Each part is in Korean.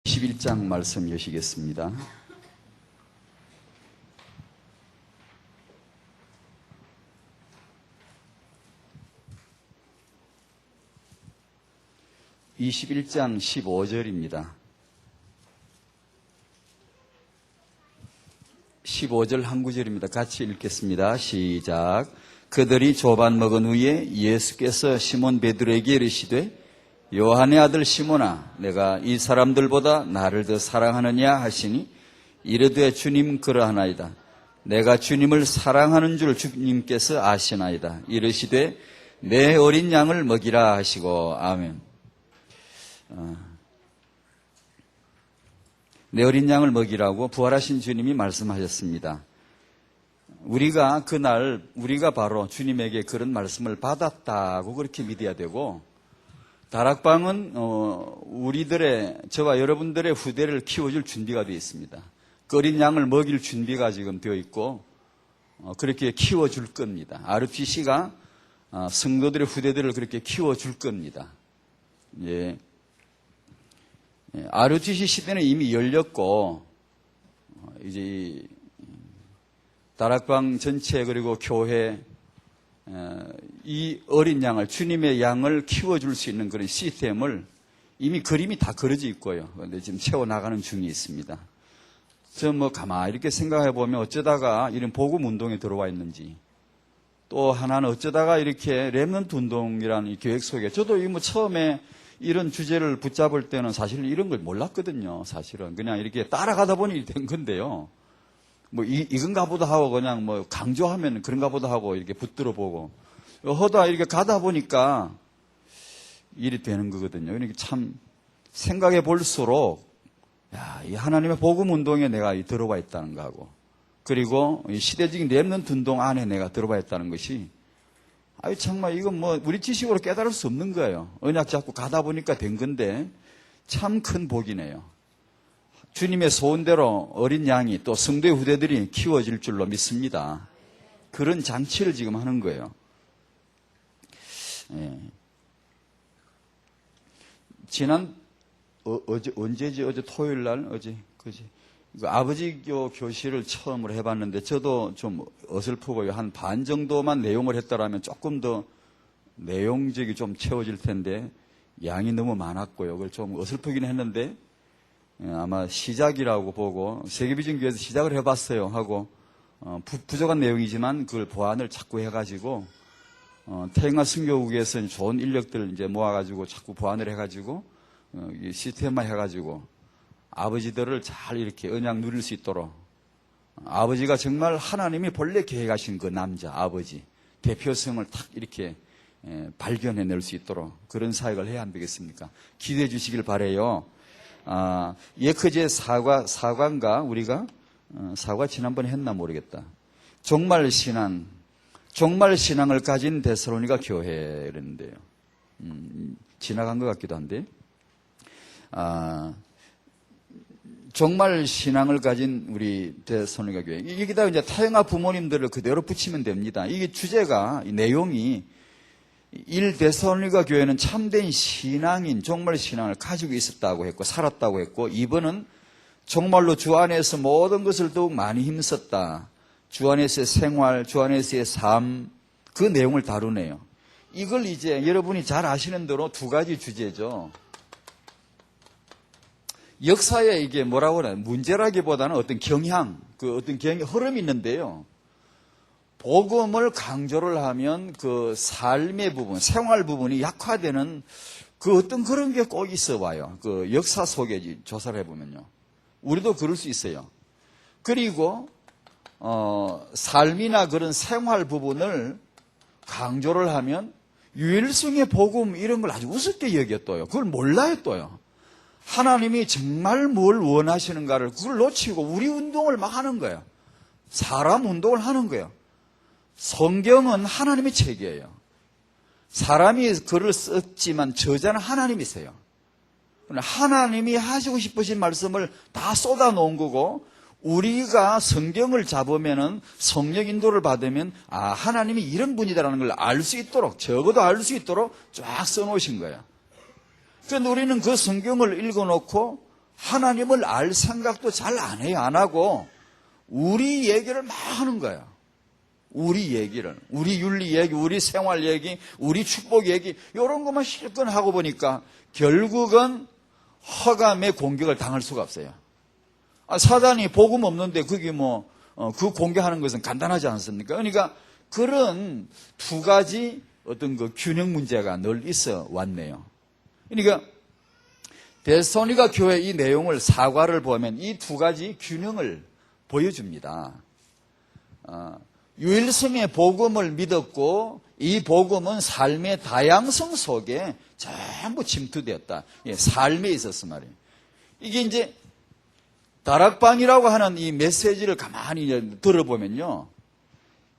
11장 말씀 여시겠습니다. (21장) 15절입니다. 15절 한 구절입니다. 같이 읽겠습니다. 시작. 그들이 조반 먹은 후에 예수께서 시몬 베드로에게 이르시되 요한의 아들 시몬아, 내가 이 사람들보다 나를 더 사랑하느냐 하시니 이르되 주님 그러하나이다. 내가 주님을 사랑하는 줄 주님께서 아시나이다. 이르시되 내 어린 양을 먹이라 하시고. 아멘. 내 어린 양을 먹이라고 부활하신 주님이 말씀하셨습니다. 우리가 그날 우리가 바로 주님에게 그런 말씀을 받았다고 그렇게 믿어야 되고, 다락방은 우리들의, 저와 여러분들의 후대를 키워줄 준비가 되어 있습니다. 그 어린 양을 먹일 준비가 지금 되어 있고 그렇게 키워줄 겁니다. RPC가 성도들의 후대들을 그렇게 키워줄 겁니다. 예. RUTC 시대는 이미 열렸고, 이제 다락방 전체 그리고 교회, 이 어린 양을, 주님의 양을 키워줄 수 있는 그런 시스템을 이미 그림이 다 그려져 있고요. 그런데 지금 채워나가는 중에 있습니다. 저 가만히 이렇게 생각해 보면 어쩌다가 이런 복음 운동에 들어와 있는지, 또 하나는 어쩌다가 이렇게 렘넌트 운동이라는 이 계획 속에, 저도 처음에 이런 주제를 붙잡을 때는 사실 이런 걸 몰랐거든요. 사실은 그냥 이렇게 따라가다 보니 된 건데요. 이건가 보다 하고 그냥 강조하면 그런가 보다 하고 이렇게 붙들어 보고 하다 이렇게 가다 보니까 일이 되는 거거든요. 그러니까 참 생각해 볼수록, 이 하나님의 복음 운동에 내가 들어와 있다는 거하고, 그리고 이 시대적인 렘넌트 운동 안에 내가 들어와 있다는 것이, 정말 이건 우리 지식으로 깨달을 수 없는 거예요. 언약 잡고 가다 보니까 된 건데 참 큰 복이네요. 주님의 소원대로 어린 양이, 또 성도의 후대들이 키워질 줄로 믿습니다. 그런 장치를 지금 하는 거예요. 예. 언제지? 어제 토요일 날? 그지? 아버지교 교실을 처음으로 해봤는데 저도 좀 어설프고요. 한 반 정도만 내용을 했더라면 조금 더 내용적이 좀 채워질 텐데 양이 너무 많았고요. 그걸 좀 어설프긴 했는데 아마 시작이라고 보고, 세계비전교회에서 시작을 해봤어요 하고 부족한 내용이지만 그걸 보완을 자꾸 해가지고 태영아 순교국에서 좋은 인력들 이제 모아가지고 자꾸 보완을 해가지고 시스템화 해가지고 아버지들을 잘 이렇게 언약 누릴 수 있도록, 아버지가 정말 하나님이 본래 계획하신 그 남자 아버지 대표성을 탁 이렇게 발견해낼 수 있도록 그런 사역을 해야 안 되겠습니까? 기대해 주시길 바라요. 예크제 사과인가 우리가 사과 지난번에 했나 모르겠다. 종말 신앙을 가진 데살로니가 교회였는데요. 지나간 것 같기도 한데, 종말 신앙을 가진 우리 데살로니가 교회. 여기다 이제 타영아 부모님들을 그대로 붙이면 됩니다. 이게 주제가, 이 내용이 1데살로니가 교회는 참된 신앙인, 종말 신앙을 가지고 있었다고 했고 살았다고 했고, 2번은 정말로 주 안에서 모든 것을 더욱 많이 힘썼다. 주 안에서의 생활, 주 안에서의 삶, 그 내용을 다루네요. 이걸 이제 여러분이 잘 아시는 대로 두 가지 주제죠. 역사에 이게 뭐라고 하나, 문제라기보다는 어떤 경향, 흐름이 있는데요. 복음을 강조를 하면 그 삶의 부분, 생활 부분이 약화되는 그 어떤 그런 게 꼭 있어 와요. 그 역사 속에 조사를 해보면요. 우리도 그럴 수 있어요. 그리고, 삶이나 그런 생활 부분을 강조를 하면 유일성의 복음 이런 걸 아주 우습게 여겼어요. 그걸 몰라요, 또요. 하나님이 정말 뭘 원하시는가를 그걸 놓치고 우리 운동을 막 하는 거예요. 사람 운동을 하는 거예요. 성경은 하나님의 책이에요. 사람이 글을 썼지만 저자는 하나님이세요. 하나님이 하시고 싶으신 말씀을 다 쏟아놓은 거고, 우리가 성경을 잡으면은 성령 인도를 받으면 하나님이 이런 분이다라는 걸 알 수 있도록, 적어도 알 수 있도록 쫙 써놓으신 거예요. 그런데 우리는 그 성경을 읽어놓고 하나님을 알 생각도 잘 안 해요. 안 하고 우리 얘기를 막 하는 거야. 우리 얘기를, 우리 윤리 얘기, 우리 생활 얘기, 우리 축복 얘기 이런 것만 실컷 하고 보니까 결국은 허감의 공격을 당할 수가 없어요. 사단이 복음 없는데 그게 그 공격하는 것은 간단하지 않습니까? 그러니까 그런 두 가지 어떤 그 균형 문제가 늘 있어 왔네요. 그러니까 데살로니가 교회 이 내용을 사과를 보면 이 두 가지 균형을 보여줍니다. 유일성의 복음을 믿었고 이 복음은 삶의 다양성 속에 전부 침투되었다. 삶에 있었어 말이에요. 이게 이제 다락방이라고 하는 이 메시지를 가만히 들어보면요.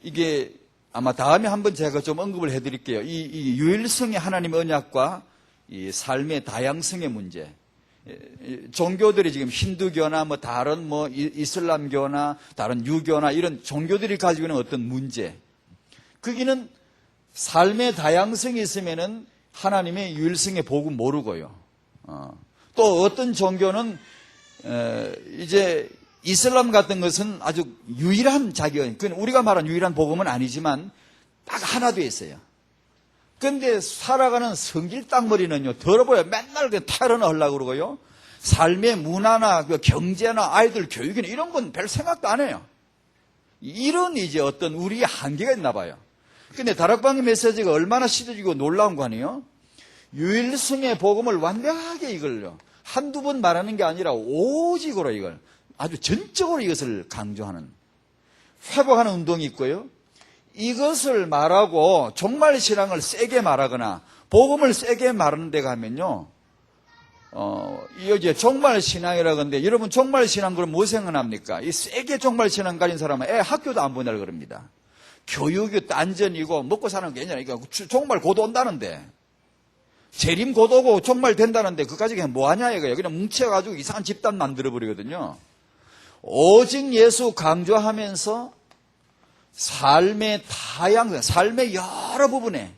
이게 아마 다음에 한번 제가 좀 언급을 해드릴게요. 이 유일성의 하나님의 언약과 이 삶의 다양성의 문제. 종교들이 지금 힌두교나 다른 이슬람교나 다른 유교나 이런 종교들이 가지고 있는 어떤 문제. 거기는 삶의 다양성이 있으면은 하나님의 유일성의 복음 모르고요. 또 어떤 종교는 이제 이슬람 같은 것은 아주 유일한 우리가 말한 유일한 복음은 아니지만 딱 하나 돼 있어요. 그런데 살아가는 성질 땅머리는요, 더러워요. 맨날 탈원을 하려고 그러고요. 삶의 문화나 경제나 아이들 교육이나 이런 건 별 생각도 안 해요. 이런 이제 어떤 우리의 한계가 있나 봐요. 근데 다락방의 메시지가 얼마나 시대적이고 놀라운 거 아니에요? 유일성의 복음을 완벽하게 이걸요. 한두 번 말하는 게 아니라 오직으로 이걸 아주 전적으로 이것을 강조하는 회복하는 운동이 있고요. 이것을 말하고 종말 신앙을 세게 말하거나 복음을 세게 말하는 데 가면요. 이제 종말 신앙이라고 하는데 여러분 종말 신앙 그럼 뭐 생각납니까? 이 세게 종말 신앙 가진 사람은 학교도 안 보내려고 그럽니다. 교육이 딴전이고 먹고 사는 게 아니라 종말 곧 온다는데 재림 곧 오고 종말 된다는데 그까지 그냥 뭐하냐 이거예요. 그냥 뭉쳐가지고 이상한 집단 만들어버리거든요. 오직 예수 강조하면서 삶의 다양성, 삶의 여러 부분에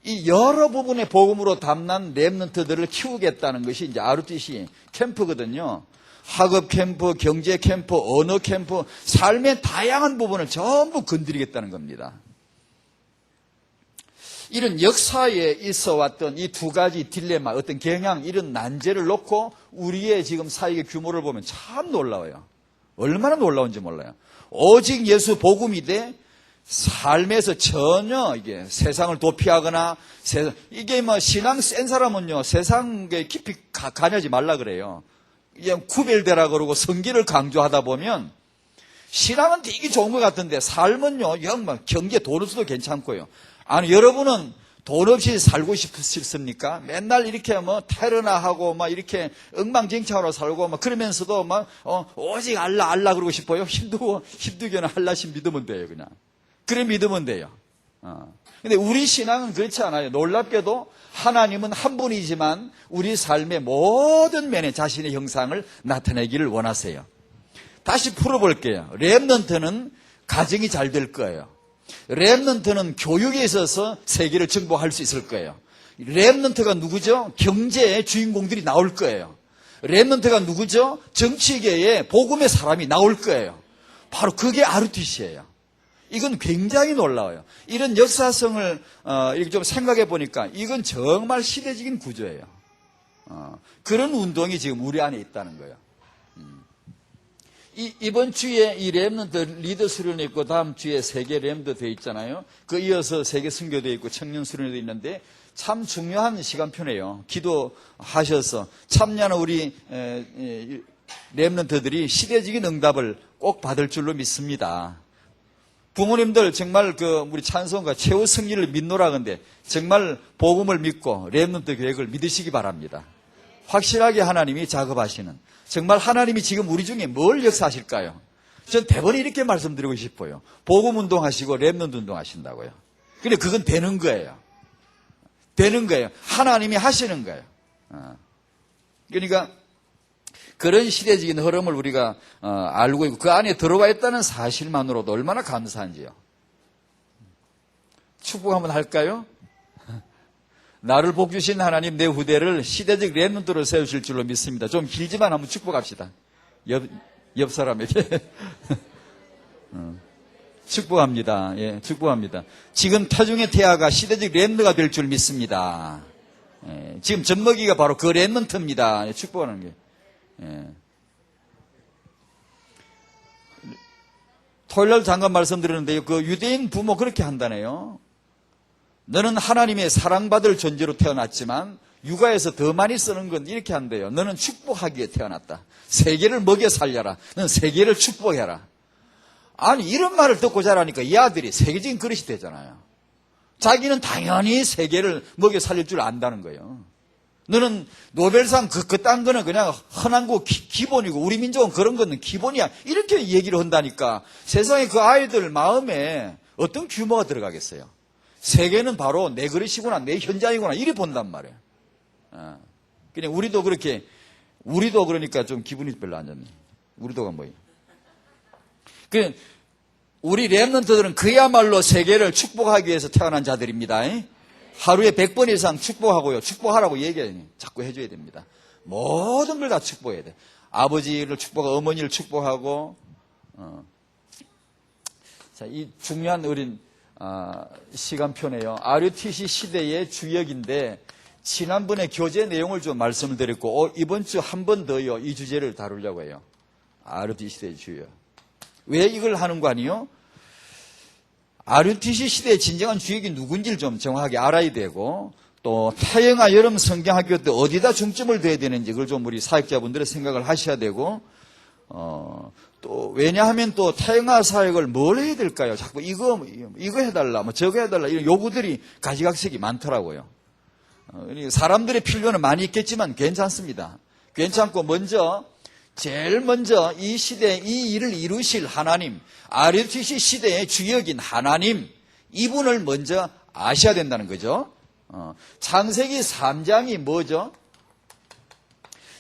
이 여러 부분의 복음으로 담난 렘넌트들을 키우겠다는 것이 이제 RTC 캠프거든요. 학업 캠프, 경제 캠프, 언어 캠프, 삶의 다양한 부분을 전부 건드리겠다는 겁니다. 이런 역사에 있어 왔던 이 두 가지 딜레마, 어떤 경향, 이런 난제를 놓고 우리의 지금 사역의 규모를 보면 참 놀라워요. 얼마나 놀라운지 몰라요. 오직 예수 복음이 돼 삶에서 전혀 이게 세상을 도피하거나 이게 신앙 센 사람은요 세상에 깊이 가냐지 말라 그래요. 그냥 구별되라 그러고 성기를 강조하다 보면 신앙은 되게 좋은 것 같은데 삶은요 영 경제 돈 없어도 괜찮고요. 아니 여러분은 돈 없이 살고 싶습니까? 맨날 이렇게 테러나 하고 이렇게 엉망진창으로 살고 그러면서도 오직 알라 그러고 싶어요. 힌두교는 알라신 믿으면 돼요, 그냥. 그래 믿으면 돼요. 근데 우리 신앙은 그렇지 않아요. 놀랍게도 하나님은 한 분이지만 우리 삶의 모든 면에 자신의 형상을 나타내기를 원하세요. 다시 풀어볼게요. 렘넌트는 가정이 잘 될 거예요. 렘넌트는 교육에 있어서 세계를 정복할 수 있을 거예요. 렘넌트가 누구죠? 경제의 주인공들이 나올 거예요. 렘넌트가 누구죠? 정치계에 복음의 사람이 나올 거예요. 바로 그게 RTC예요. 이건 굉장히 놀라워요. 이런 역사성을 이렇게 좀 생각해 보니까 이건 정말 시대적인 구조예요. 그런 운동이 지금 우리 안에 있다는 거예요. 이번 주에 이 렘넌트 리더 수련회 있고 다음 주에 세계 렘도 돼 있잖아요. 그 이어서 세계 선교도 있고 청년 수련회도 있는데 참 중요한 시간표네요. 기도하셔서 참여하는 우리 렘넌트들이 시대적인 응답을 꼭 받을 줄로 믿습니다. 부모님들 정말 우리 찬송가 최후 승리를 믿노라 근데 정말 복음을 믿고 렘넌트 계획을 믿으시기 바랍니다. 확실하게 하나님이 작업하시는 정말 하나님이 지금 우리 중에 뭘 역사하실까요? 전 대번에 이렇게 말씀드리고 싶어요. 복음 운동하시고 렘넌트 운동하신다고요. 근데 그건 되는 거예요. 되는 거예요. 하나님이 하시는 거예요. 그러니까 그런 시대적인 흐름을 우리가 알고 있고 그 안에 들어와 있다는 사실만으로도 얼마나 감사한지요. 축복 한번 할까요? 나를 복 주신 하나님 내 후대를 시대적 렘넌트로 세우실 줄로 믿습니다. 좀 길지만 한번 축복합시다. 옆 사람에게. 축복합니다. 예, 축복합니다. 지금 태중의 태아가 시대적 렘넌트가 될 줄 믿습니다. 예, 지금 젖먹이가 바로 그 렘넌트입니다. 예, 축복하는 게. 예. 토요일날 잠깐 말씀드렸는데요. 그 유대인 부모 그렇게 한다네요. 너는 하나님의 사랑받을 존재로 태어났지만 육아에서 더 많이 쓰는 건 이렇게 한대요. 너는 축복하기 위해 태어났다. 세계를 먹여 살려라. 너는 세계를 축복해라. 아니 이런 말을 듣고 자라니까 이 아들이 세계적인 그릇이 되잖아요. 자기는 당연히 세계를 먹여 살릴 줄 안다는 거예요. 너는 노벨상 그딴 거는 그냥 흔한 거 기본이고 우리 민족은 그런 거는 기본이야. 이렇게 얘기를 한다니까 세상에 그 아이들 마음에 어떤 규모가 들어가겠어요. 세계는 바로 내 그릇이구나, 내 현장이구나, 이리 본단 말이에요. 그냥 우리도 그러니까 좀 기분이 별로 안 좋네. 우리도가 뭐예요? 우리 렘넌트들은 그야말로 세계를 축복하기 위해서 태어난 자들입니다. 하루에 100번 이상 축복하고요. 축복하라고 얘기해요. 자꾸 해줘야 됩니다. 모든 걸 다 축복해야 돼. 아버지를 축복하고, 어머니를 축복하고, 자, 이 중요한 어린, 시간표네요. RUTC 시대의 주역인데, 지난번에 교재 내용을 좀 말씀을 드렸고, 이번 주 한 번 더요, 이 주제를 다루려고 해요. RUTC 시대의 주역. 왜 이걸 하는 거 아니에요? RUTC 시대의 진정한 주역이 누군지를 좀 정확하게 알아야 되고, 또 태영아 여름 성경학교 때 어디다 중점을 둬야 되는지 그걸 좀 우리 사역자분들의 생각을 하셔야 되고, 또 왜냐하면 또 태영아 사역을 뭘 해야 될까요? 자꾸 이거 해달라, 뭐 저거 해달라 이런 요구들이 가지각색이 많더라고요. 사람들의 필요는 많이 있겠지만 괜찮습니다. 괜찮고 제일 먼저 이 시대에 이 일을 이루실 하나님, RUTC 시대의 주역인 하나님, 이분을 먼저 아셔야 된다는 거죠. 창세기 3장이 뭐죠?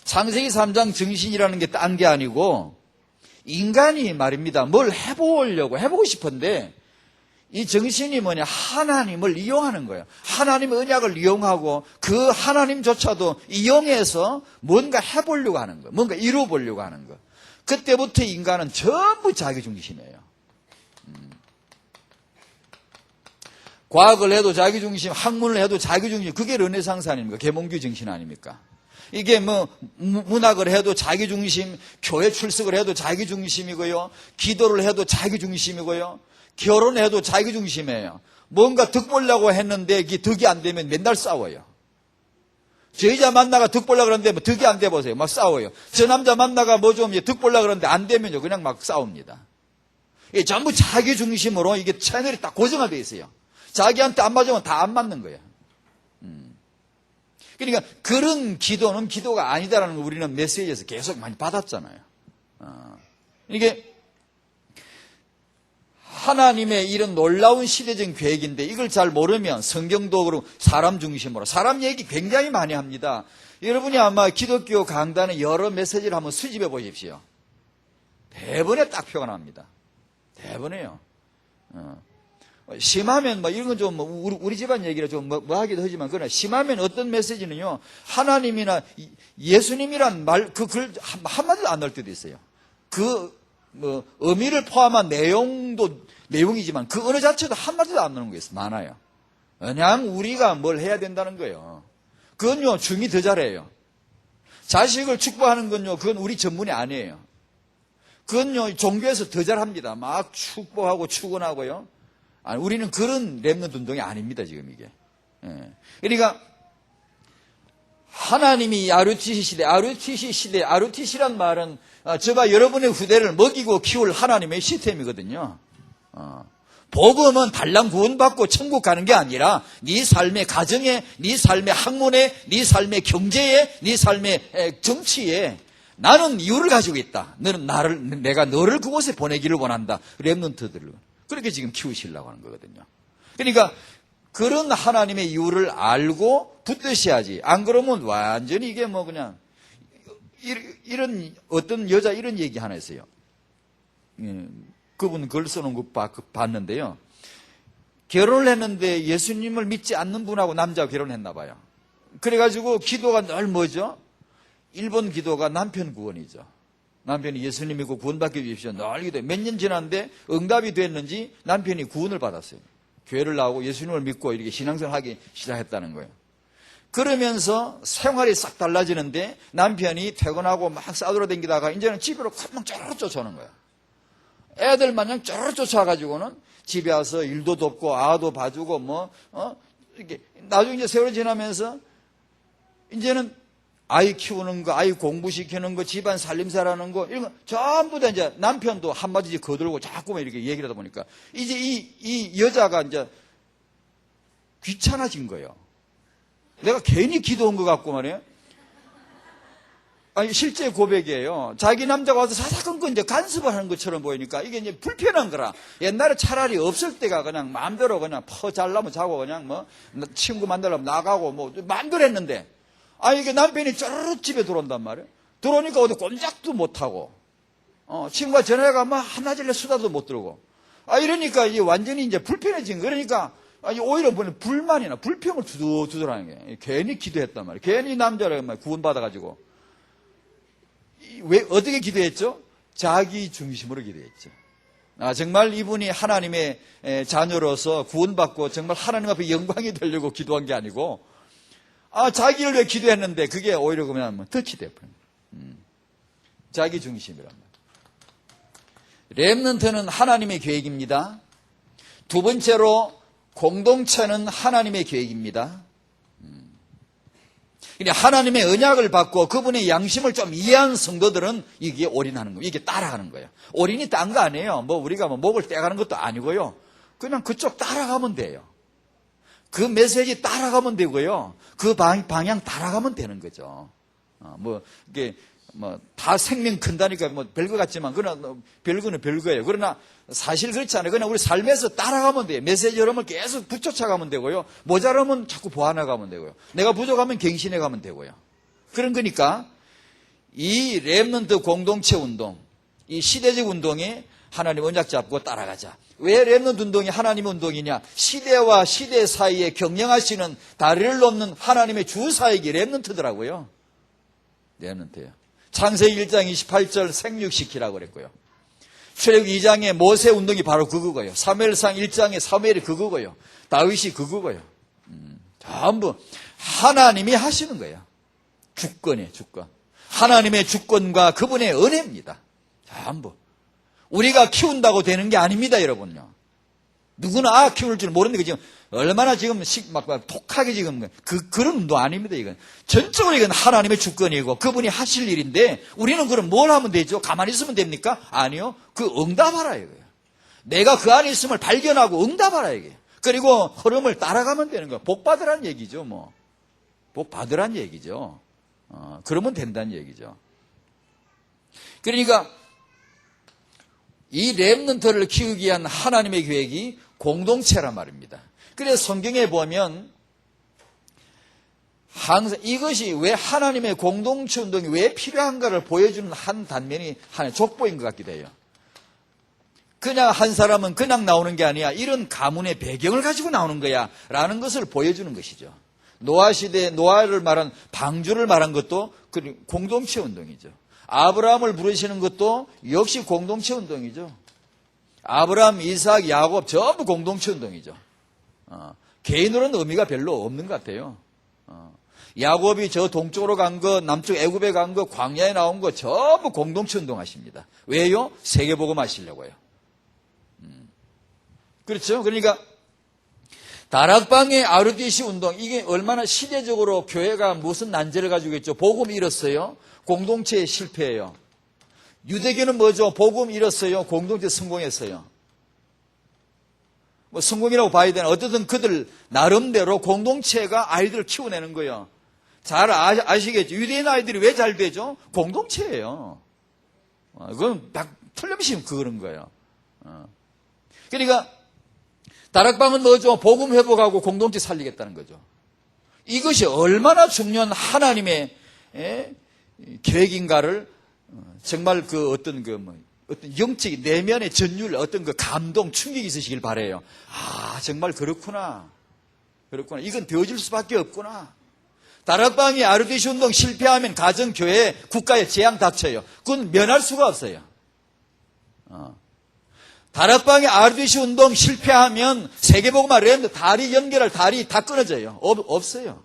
창세기 3장 정신이라는 게 딴 게 아니고 인간이 말입니다. 뭘 해보고 싶은데 이 정신이 뭐냐? 하나님을 이용하는 거예요. 하나님의 언약을 이용하고 그 하나님조차도 이용해서 뭔가 해보려고 하는 거예요. 뭔가 이루어보려고 하는 거예요. 그때부터 인간은 전부 자기중심이에요. 과학을 해도 자기중심, 학문을 해도 자기중심, 그게 르네상스 아닙니까? 계몽주의 정신 아닙니까? 이게 문학을 해도 자기중심, 교회 출석을 해도 자기중심이고요. 기도를 해도 자기중심이고요. 결혼해도 자기중심이에요. 뭔가 득 보려고 했는데 이게 득이 안 되면 맨날 싸워요. 저 여자 만나가 득 보려고 그러는데 뭐 득이 안 돼 보세요. 막 싸워요. 저 남자 만나가 뭐 좀 득 보려고 그러는데 안 되면요. 그냥 막 싸웁니다. 이게 전부 자기중심으로 이게 채널이 딱 고정화되어 있어요. 자기한테 안 맞으면 다 안 맞는 거예요. 그러니까 그런 기도는 기도가 아니다라는 걸 우리는 메시지에서 계속 많이 받았잖아요. 이게 하나님의 이런 놀라운 시대적인 계획인데 이걸 잘 모르면 성경도 그렇고 사람 중심으로 사람 얘기 굉장히 많이 합니다. 여러분이 아마 기독교 강단의 여러 메시지를 한번 수집해 보십시오. 대번에 딱 표가 납니다. 대번에요. 심하면 이런 건 좀 우리 집안 얘기를 좀 하기도 하지만 그러나 심하면 어떤 메시지는요 하나님이나 예수님이란 말 그 글 한마디도 안 넣을 때도 있어요. 의미를 포함한 내용이지만 그 언어 자체도 한마디도 안 넣는 게 있어요. 많아요. 그냥 우리가 뭘 해야 된다는 거예요. 그건요 중이 더 잘해요. 자식을 축복하는 건요 그건 우리 전문이 아니에요. 그건요 종교에서 더 잘합니다. 막 축복하고 축원하고요. 아니, 우리는 그런 렘넌트 운동이 아닙니다, 지금 이게. 그러니까, 하나님이 RUTC 시대, RUTC란 말은, 저가 여러분의 후대를 먹이고 키울 하나님의 시스템이거든요. 복음은 달랑 구원받고 천국 가는 게 아니라, 네 삶의 가정에, 네 삶의 학문에, 네 삶의 경제에, 네 삶의 정치에, 나는 이유를 가지고 있다. 내가 너를 그곳에 보내기를 원한다. 렘넌트들을. 그렇게 지금 키우시려고 하는 거거든요. 그러니까 그런 하나님의 이유를 알고 붙드셔야지. 안 그러면 완전히 이게 그냥 이런 어떤 여자 이런 얘기 하나 있어요. 그분 글 써놓은 거 봤는데요. 결혼을 했는데 예수님을 믿지 않는 분하고 남자가 결혼했나 봐요. 그래가지고 기도가 늘 뭐죠? 1번 기도가 남편 구원이죠. 남편이 예수님 믿고 구원받게 해주십시오. 늘 기도해. 몇 년 지났는데 응답이 됐는지 남편이 구원을 받았어요. 교회를 나오고 예수님을 믿고 이렇게 신앙생활 하기 시작했다는 거예요. 그러면서 생활이 싹 달라지는데 남편이 퇴근하고 막 싸돌아 다니다가 이제는 집으로 금방 쪼르르 쫓아오는 거야. 애들 마냥 쪼르르 쫓아가지고는 집에 와서 일도 돕고 아도 봐주고 이렇게 나중에 이제 세월이 지나면서 이제는 아이 키우는 거, 아이 공부시키는 거, 집안 살림살하는 거, 이런 거 전부 다 이제 남편도 한마디 거들고 자꾸만 이렇게 얘기를 하다 보니까 이제 이 여자가 이제 귀찮아진 거예요. 내가 괜히 기도한 것 같고 말이에요. 아니, 실제 고백이에요. 자기 남자가 와서 사사건건 이제 간섭을 하는 것처럼 보이니까 이게 이제 불편한 거라. 옛날에 차라리 없을 때가 그냥 마음대로 그냥 잘라면 자고 그냥 친구 만나려면 나가고 마음대로 했는데 이게 남편이 쪼르륵 집에 들어온단 말이에요. 들어오니까 어디 꼼짝도 못하고, 친구가 전화가 하나질래 수다도 못 들고. 이러니까 이제 완전히 이제 불편해진 거. 그러니까 오히려 불만이나 불평을 두드러하는 게 괜히 기도했단 말이에요. 괜히 남자를 구원받아가지고. 왜, 어떻게 기도했죠? 자기 중심으로 기도했죠. 정말 이분이 하나님의 자녀로서 구원받고 정말 하나님 앞에 영광이 되려고 기도한 게 아니고, 자기를 위해 기도했는데 그게 오히려 그냥 덫이 돼버린 거예요. 자기 중심이란 말이에요. 렘넌트는 하나님의 계획입니다. 두 번째로 공동체는 하나님의 계획입니다. 하나님의 언약을 받고 그분의 양심을 좀 이해한 성도들은 이게 올인하는 거예요. 이게 따라가는 거예요. 올인이 딴 거 아니에요. 우리가 목을 떼가는 것도 아니고요. 그냥 그쪽 따라가면 돼요. 그 메시지 따라가면 되고요. 그 방향 따라가면 되는 거죠. 이게 다 생명 큰다니까 별거 같지만 그러나 별거는 별거예요. 그러나 사실 그렇지 않아요. 그냥 우리 삶에서 따라가면 돼요. 메시지 여러분 계속 붙여쳐가면 되고요. 모자라면 자꾸 보완해가면 되고요. 내가 부족하면 갱신해가면 되고요. 그런 거니까 이 렘넌트 공동체 운동, 이 시대적 운동에 하나님 언약 잡고 따라가자. 왜 렘넌트 운동이 하나님의 운동이냐? 시대와 시대 사이에 경영하시는 다리를 놓는 하나님의 주사역이 렘넌트더라고요. 렘넌트예요. 창세기 1장 28절 생육시키라고 그랬고요. 출애굽기 2장의 모세 운동이 바로 그거고요. 사무엘상 1장의 사무엘이 그거고요. 다윗이 그거고요. 전부 하나님이 하시는 거예요. 주권이에요, 주권. 하나님의 주권과 그분의 은혜입니다. 전부. 우리가 키운다고 되는 게 아닙니다, 여러분요. 누구나 키울 줄 모르는데 지금 얼마나 지금 독하게 지금 그런 운동 아닙니다, 이건. 전적으로 이건 하나님의 주권이고 그분이 하실 일인데 우리는 그럼 뭘 하면 되죠? 가만히 있으면 됩니까? 아니요. 그 응답하라 이거예요. 내가 그 안에 있음을 발견하고 응답하라 이거예요. 그리고 흐름을 따라가면 되는 거예요. 복 받으라는 얘기죠, 복 받으라는 얘기죠. 그러면 된다는 얘기죠. 그러니까 이 렘넌트를 키우기 위한 하나님의 계획이 공동체란 말입니다. 그래서 성경에 보면 항상 이것이 왜 하나님의 공동체 운동이 왜 필요한가를 보여주는 한 단면이 하나의 족보인 것 같기도 해요. 그냥 한 사람은 그냥 나오는 게 아니야. 이런 가문의 배경을 가지고 나오는 거야 라는 것을 보여주는 것이죠. 노아 시대에 노아를 말한 방주를 말한 것도 공동체 운동이죠. 아브라함을 부르시는 것도 역시 공동체 운동이죠. 아브라함, 이삭, 야곱 전부 공동체 운동이죠. 개인으로는 의미가 별로 없는 것 같아요. 야곱이 저 동쪽으로 간 거, 남쪽 애굽에 간 거, 광야에 나온 거 전부 공동체 운동하십니다. 왜요? 세계복음 하시려고요. 그렇죠? 그러니까 다락방의 RDC 운동, 이게 얼마나 시대적으로 교회가 무슨 난제를 가지고 있죠? 복음 잃었어요. 공동체의 실패예요. 유대교는 뭐죠? 복음 잃었어요. 공동체 성공했어요. 성공이라고 봐야 되나? 어쨌든 그들 나름대로 공동체가 아이들을 키워내는 거예요. 잘 아시겠죠? 유대인 아이들이 왜 잘 되죠? 공동체예요. 그건 틀림없이 그런 거예요. 그러니까 다락방은 뭐죠? 복음 회복하고 공동체 살리겠다는 거죠. 이것이 얼마나 중요한 하나님의 계획인가를 정말 어떤 영적인 내면의 전율, 어떤 그 감동, 충격이 있으시길 바라요. 아, 정말 그렇구나. 그렇구나. 이건 되어질 수밖에 없구나. 다락방이 RUTC 운동 실패하면 가정, 교회, 국가에 재앙 닥쳐요. 그건 면할 수가 없어요. 다락방이 RUTC 운동 실패하면 세계복음화 랜드 다리 연결할 다리 다 끊어져요. 없어요.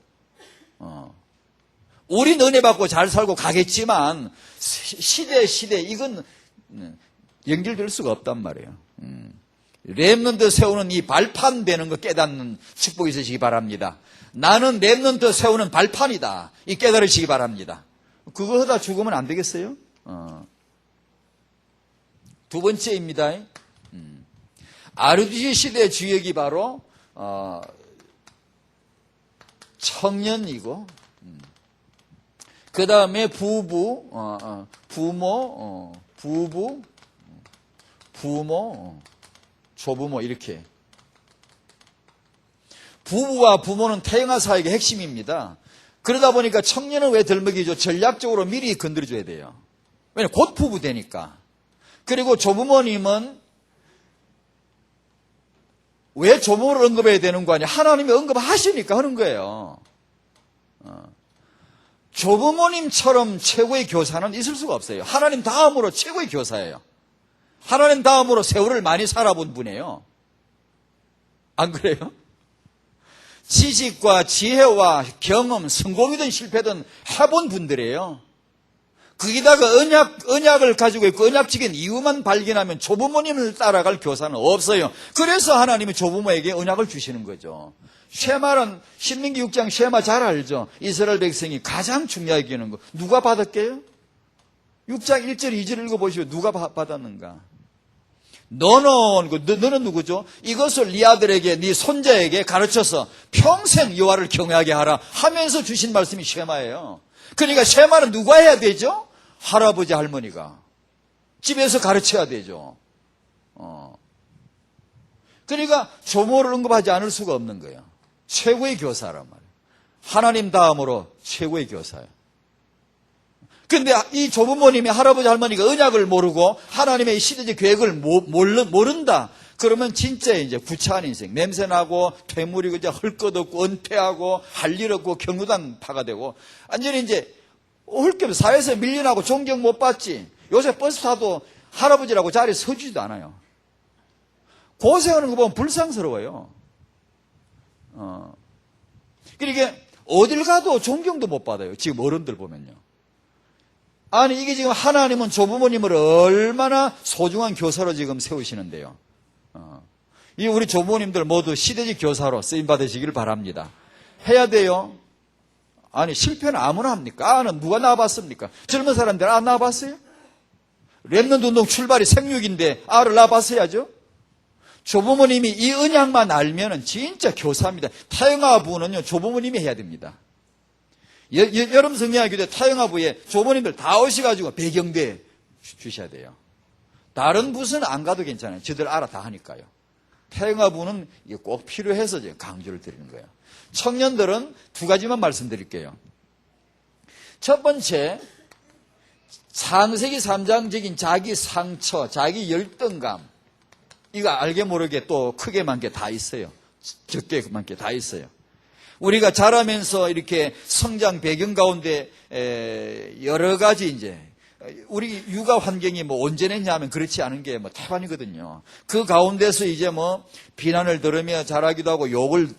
우린 은혜 받고 잘 살고 가겠지만 시대 이건 연결될 수가 없단 말이에요. 렘넌트 세우는 이 발판 되는 거 깨닫는 축복이 있으시기 바랍니다. 나는 렘넌트 세우는 발판이다. 이 깨달으시기 바랍니다. 그거 하다 죽으면 안 되겠어요? 두 번째입니다. RUTC 시대의 주역이 바로 청년이고, 그 다음에 부부, 부모, 조부모 이렇게. 부부와 부모는 태영아 사역의 핵심입니다. 그러다 보니까 청년은 왜 덜먹이죠? 전략적으로 미리 건드려줘야 돼요. 왜냐면 곧 부부 되니까. 그리고 조부모님은 왜 조부모를 언급해야 되는 거 아니야? 하나님이 언급하시니까 하는 거예요. 조부모님처럼 최고의 교사는 있을 수가 없어요. 하나님 다음으로 최고의 교사예요. 하나님 다음으로 세월을 많이 살아본 분이에요. 안 그래요? 지식과 지혜와 경험, 성공이든 실패든 해본 분들이에요. 거기다가 언약을 가지고 있고 언약적인 이유만 발견하면 조부모님을 따라갈 교사는 없어요. 그래서 하나님이 조부모에게 언약을 주시는 거죠. 쉐마는 신명기 6장 쉐마 잘 알죠. 이스라엘 백성이 가장 중요하게 여기는 거. 누가 받았게요? 6장 1절 2절 읽어보시오. 누가 받았는가? 너는 누구죠? 이것을 네 아들에게 네 손자에게 가르쳐서 평생 여호와를 경외하게 하라 하면서 주신 말씀이 쉐마예요. 그러니까 쉐마는 누가 해야 되죠? 할아버지 할머니가 집에서 가르쳐야 되죠. 그러니까 조모를 언급하지 않을 수가 없는 거예요. 최고의 교사란 말이에요. 하나님 다음으로 최고의 교사예요. 근데 이 조부모님이 할아버지 할머니가 언약을 모르고 하나님의 시대적 계획을 모른다. 그러면 진짜 이제 구차한 인생, 냄새나고 퇴물이고 이제 할 것 없고 은폐하고 할 일 없고 경로당파가 되고 완전히 이제 할 게 없어. 사회에서 밀려나고 존경 못 받지. 요새 버스 타도 할아버지라고 자리에 서주지도 않아요. 고생하는 거 보면 불쌍스러워요. 그러니까 어딜 가도 존경도 못 받아요. 지금 어른들 보면요. 아니 이게 지금 하나님은 조부모님을 얼마나 소중한 교사로 지금 세우시는데요. 이 우리 조부모님들 모두 시대적 교사로 쓰임 받으시길 바랍니다. 해야 돼요. 아니 실패는 아무나 합니까? 아는 누가 낳아봤습니까? 젊은 사람들 안 낳아봤어요? 렘넌트 운동 출발이 생육인데 아를 낳아봤어야죠. 조부모님이 이 언약만 알면은 진짜 교사입니다. 타영아부는요 조부모님이 해야 됩니다. 여름 성리학교대 타영아부에 조부모님들 다 오셔가지고 배경대 주셔야 돼요. 다른 부서는 안 가도 괜찮아요. 저들 알아 다 하니까요. 타영아부는 이게 꼭 필요해서 강조를 드리는 거예요. 청년들은 두 가지만 말씀드릴게요. 첫 번째, 창세기 3장적인 자기 상처, 자기 열등감. 이거 알게 모르게 또 크게 많게 다 있어요. 적게 많게 다 있어요. 우리가 자라면서 이렇게 성장 배경 가운데 여러 가지 이제 우리 육아 환경이 뭐 온전했냐 하면 그렇지 않은 게 뭐 태반이거든요. 그 가운데서 이제 뭐 비난을 들으며 자라기도 하고 욕을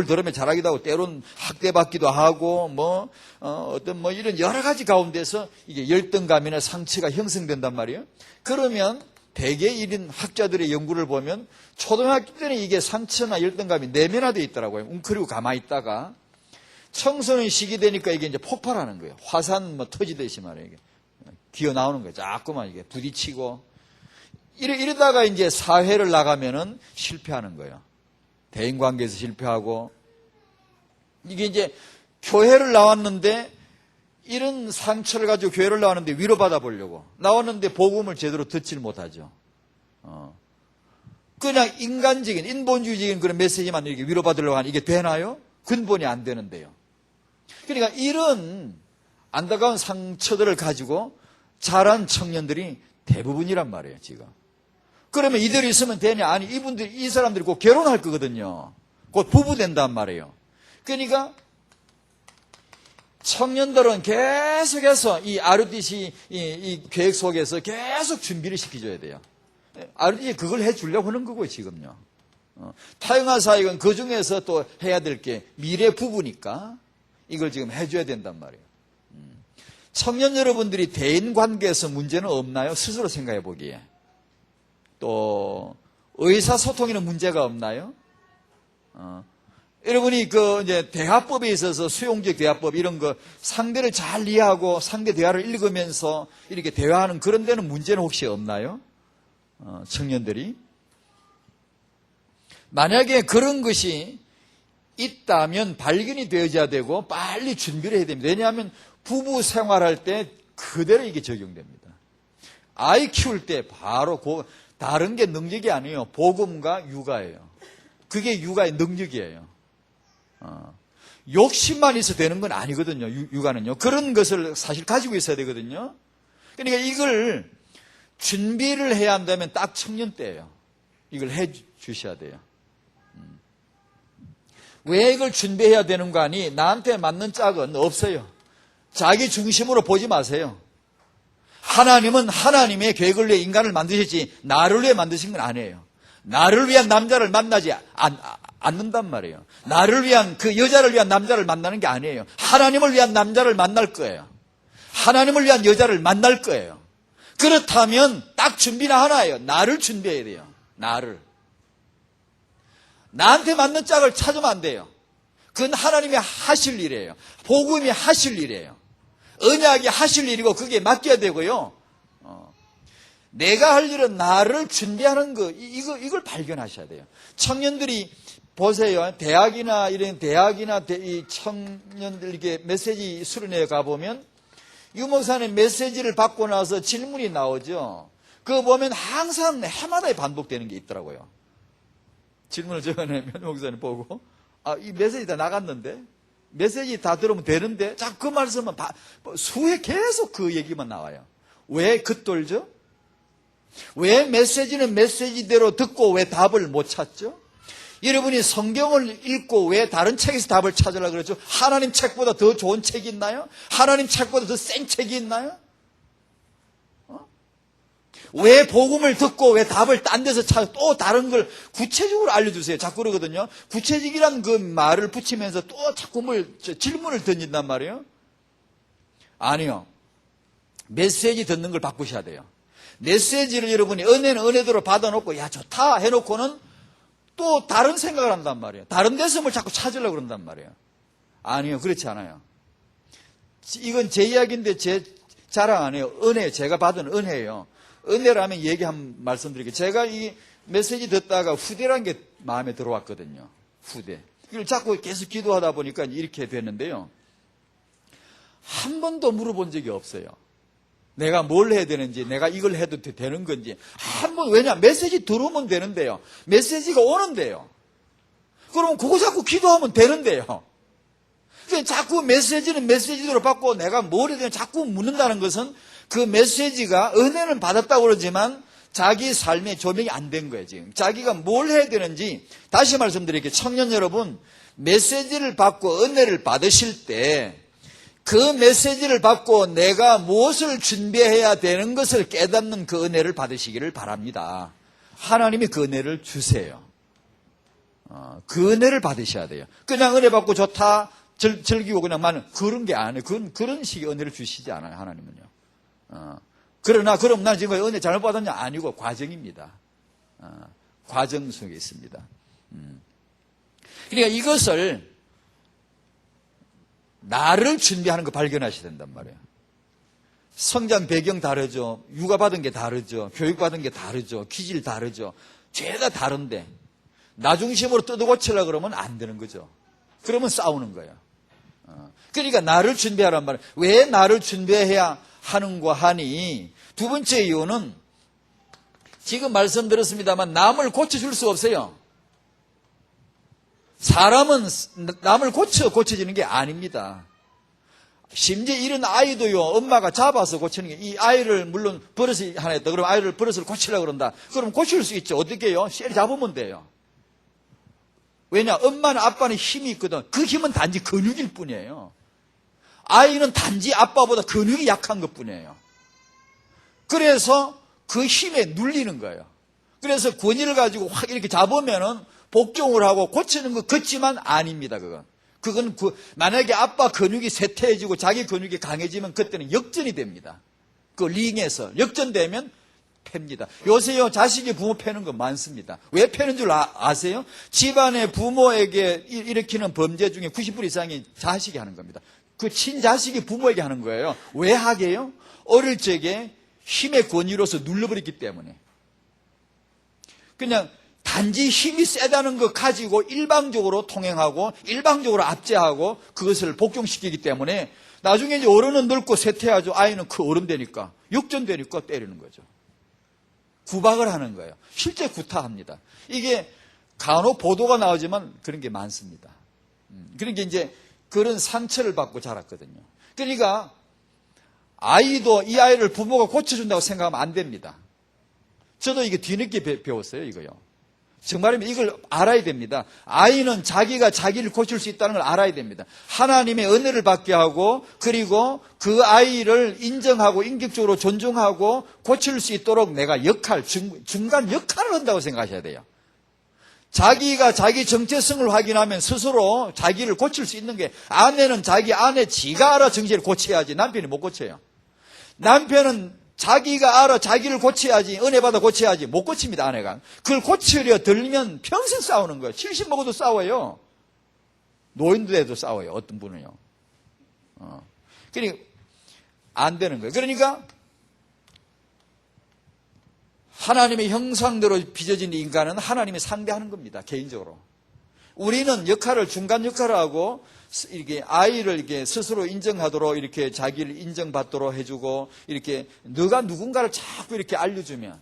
들으며 자라기도 하고 때론 학대받기도 하고 뭐 어떤 뭐 이런 여러 가지 가운데서 이게 열등감이나 상처가 형성된단 말이에요. 그러면 대개 이런 학자들의 연구를 보면 초등학교 때는 이게 상처나 열등감이 내면화되어 있더라고요. 웅크리고 가만히 있다가 청소년 시기 되니까 이게 이제 폭발하는 거예요. 화산 뭐 터지듯이 말이에요. 이게 기어 나오는 거예요. 자꾸만 이게 부딪히고 이러다가 이제 사회를 나가면은 실패하는 거예요. 대인 관계에서 실패하고 이게 이제 교회를 나왔는데 이런 상처를 가지고 교회를 나왔는데 위로받아 보려고 나왔는데 복음을 제대로 듣지를 못하죠. 그냥 인간적인 인본주의적인 그런 메시지만 이렇게 위로받으려고 하는 이게 되나요? 근본이 안 되는데요. 그러니까 이런 안타까운 상처들을 가지고 자란 청년들이 대부분이란 말이에요, 지금. 그러면 이대로 있으면 되냐? 아니, 이 사람들이 곧 결혼할 거거든요. 곧 부부 된단 말이에요. 그러니까 청년들은 계속해서 이 RUTC 이 계획 속에서 계속 준비를 시켜줘야 돼요. RUTC 그걸 해주려고 하는 거고요, 지금요. 타영아 사역은 그 중에서 또 해야 될 게 미래 부부니까 이걸 지금 해줘야 된단 말이에요. 청년 여러분들이 대인 관계에서 문제는 없나요? 스스로 생각해 보기에. 또 의사소통에는 문제가 없나요? 여러분이 이제 대화법에 있어서 수용적 대화법 이런 거 상대를 잘 이해하고 상대 대화를 읽으면서 이렇게 대화하는 그런 데는 문제는 혹시 없나요? 청년들이. 만약에 그런 것이 있다면 발견이 되어야 되고 빨리 준비를 해야 됩니다. 왜냐하면 부부 생활할 때 그대로 이게 적용됩니다. 아이 키울 때 바로 다른 게 능력이 아니에요. 복음과 육아예요. 그게 육아의 능력이에요. 욕심만 있어도 되는 건 아니거든요. 육아는요. 그런 것을 사실 가지고 있어야 되거든요. 그러니까 이걸 준비를 해야 한다면 딱 청년 때예요. 이걸 해 주셔야 돼요. 왜 이걸 준비해야 되는 거 아니? 나한테 맞는 짝은 없어요. 자기 중심으로 보지 마세요. 하나님은 하나님의 계획을 위해 인간을 만드셨지 나를 위해 만드신 건 아니에요. 나를 위한 남자를 만나지 않는단 말이에요. 나를 위한 그 여자를 위한 남자를 만나는 게 아니에요. 하나님을 위한 남자를 만날 거예요. 하나님을 위한 여자를 만날 거예요. 그렇다면 딱 준비는 하나예요. 나를 준비해야 돼요. 나를. 나한테 맞는 짝을 찾으면 안 돼요. 그건 하나님이 하실 일이에요. 복음이 하실 일이에요. 언약이 하실 일이고 그게 맡겨야 되고요. 내가 할 일은 나를 준비하는 거 이걸 발견하셔야 돼요. 청년들이 보세요. 대학이나 이 청년들 이렇게 메시지 수련회 가보면 유목사님 메시지를 받고 나서 질문이 나오죠. 그거 보면 항상 해마다 반복되는 게 있더라고요. 질문을 적어내면 목사님 보고 이 메시지 다 나갔는데 메시지 다 들으면 되는데 자꾸 그 말씀은 수회 계속 그 얘기만 나와요. 왜 긋돌죠? 왜 메시지는 메시지대로 듣고 왜 답을 못 찾죠? 여러분이 성경을 읽고 왜 다른 책에서 답을 찾으려고 그러죠? 하나님 책보다 더 좋은 책이 있나요? 하나님 책보다 더 센 책이 있나요? 왜 복음을 듣고 왜 답을 딴 데서 찾아 또 다른 걸 구체적으로 알려주세요. 자꾸 그러거든요. 구체적이란 그 말을 붙이면서 또 자꾸 질문을 던진단 말이에요. 아니요. 메시지 듣는 걸 바꾸셔야 돼요. 메시지를 여러분이 은혜는 은혜대로 받아놓고 야 좋다 해놓고는 또 다른 생각을 한단 말이에요. 다른 데서 뭘 자꾸 찾으려고 그런단 말이에요. 아니요. 그렇지 않아요. 이건 제 이야기인데 제 자랑 아니에요. 은혜, 제가 받은 은혜예요. 은혜라면 얘기 한 말씀드릴게요. 제가 이 메시지 듣다가 후대라는 게 마음에 들어왔거든요. 후대. 이걸 자꾸 계속 기도하다 보니까 이렇게 됐는데요. 한 번도 물어본 적이 없어요. 내가 뭘 해야 되는지, 내가 이걸 해도 되는 건지. 왜냐, 메시지 들어오면 되는데요. 메시지가 오는데요. 그러면 그거 자꾸 기도하면 되는데요. 자꾸 메시지는 메시지대로 받고 내가 뭘 해야 되는지 자꾸 묻는다는 것은 그 메시지가 은혜는 받았다고 그러지만 자기 삶에 조명이 안 된 거예요, 지금. 자기가 뭘 해야 되는지, 다시 말씀드릴게요. 청년 여러분, 메시지를 받고 은혜를 받으실 때 그 메시지를 받고 내가 무엇을 준비해야 되는 것을 깨닫는 그 은혜를 받으시기를 바랍니다. 하나님이 그 은혜를 주세요. 그 은혜를 받으셔야 돼요. 그냥 은혜 받고 좋다, 즐기고 그냥 그런 게 아니에요. 그런 식의 은혜를 주시지 않아요, 하나님은요. 그러나 그럼 난 지금 은혜 잘못 받았냐? 아니고 과정입니다. 과정 속에 있습니다. 그러니까 이것을 나를 준비하는 거 발견하셔야 된단 말이에요. 성장 배경 다르죠. 육아 받은 게 다르죠. 교육 받은 게 다르죠. 기질 다르죠. 죄다 다른데 나 중심으로 뜯어고치려고 그러면 안 되는 거죠. 그러면 싸우는 거예요. 그러니까 나를 준비하란 말이에요. 왜 나를 준비해야 하는가 하니 두 번째 이유는 지금 말씀드렸습니다만 남을 고쳐줄 수 없어요. 사람은 남을 고쳐지는 게 아닙니다. 심지어 이런 아이도요, 엄마가 잡아서 고치는 게, 이 아이를 물론 버릇이 하나 있다. 그럼 아이를 버릇을 고치려고 그런다. 그럼 고칠 수 있죠. 어떻게 해요? 쇠를 잡으면 돼요. 왜냐? 엄마는 아빠는 힘이 있거든. 그 힘은 단지 근육일 뿐이에요. 아이는 단지 아빠보다 근육이 약한 것 뿐이에요. 그래서 그 힘에 눌리는 거예요. 그래서 권위를 가지고 확 이렇게 잡으면은 복종을 하고 고치는 것 같지만 아닙니다, 그건. 만약에 아빠 근육이 쇠퇴해지고 자기 근육이 강해지면 그때는 역전이 됩니다. 그 링에서 역전되면 팹니다. 요새요, 자식이 부모 패는 거 많습니다. 왜 패는 줄 아세요? 집안의 부모에게 일으키는 범죄 중에 90% 이상이 자식이 하는 겁니다. 그 친자식이 부모에게 하는 거예요. 왜 하게요? 어릴 적에 힘의 권위로서 눌러버렸기 때문에. 그냥 단지 힘이 세다는 거 가지고 일방적으로 통행하고 일방적으로 압제하고 그것을 복종시키기 때문에 나중에 이제 어른은 늙고 쇠퇴하죠. 아이는 그 어른 되니까 역전되니까 때리는 거죠. 구박을 하는 거예요. 실제 구타합니다. 이게 간혹 보도가 나오지만 그런 게 많습니다. 그러니까 이제 그런 상처를 받고 자랐거든요. 그러니까 아이도 이 아이를 부모가 고쳐준다고 생각하면 안 됩니다. 저도 이게 뒤늦게 배웠어요, 이거요. 정말이면 이걸 알아야 됩니다. 아이는 자기가 자기를 고칠 수 있다는 걸 알아야 됩니다. 하나님의 은혜를 받게 하고 그리고 그 아이를 인정하고 인격적으로 존중하고 고칠 수 있도록 내가 중간 역할을 한다고 생각하셔야 돼요. 자기가 자기 정체성을 확인하면 스스로 자기를 고칠 수 있는 게 아내는 자기 지가 알아 정체를 고쳐야지 남편이 못 고쳐요. 남편은 자기가 알아 자기를 고쳐야지 은혜 받아 고쳐야지 못 고칩니다. 아내가. 그걸 고치려 들면 평생 싸우는 거예요. 70 먹어도 싸워요. 노인들에도 싸워요. 어떤 분은요. 그러니까 안 되는 거예요. 그러니까 하나님의 형상대로 빚어진 인간은 하나님이 상대하는 겁니다. 개인적으로. 우리는 중간 역할을 하고 이렇게 아이를 이렇게 스스로 인정하도록 이렇게 자기를 인정받도록 해주고 이렇게 너가 누군가를 자꾸 이렇게 알려주면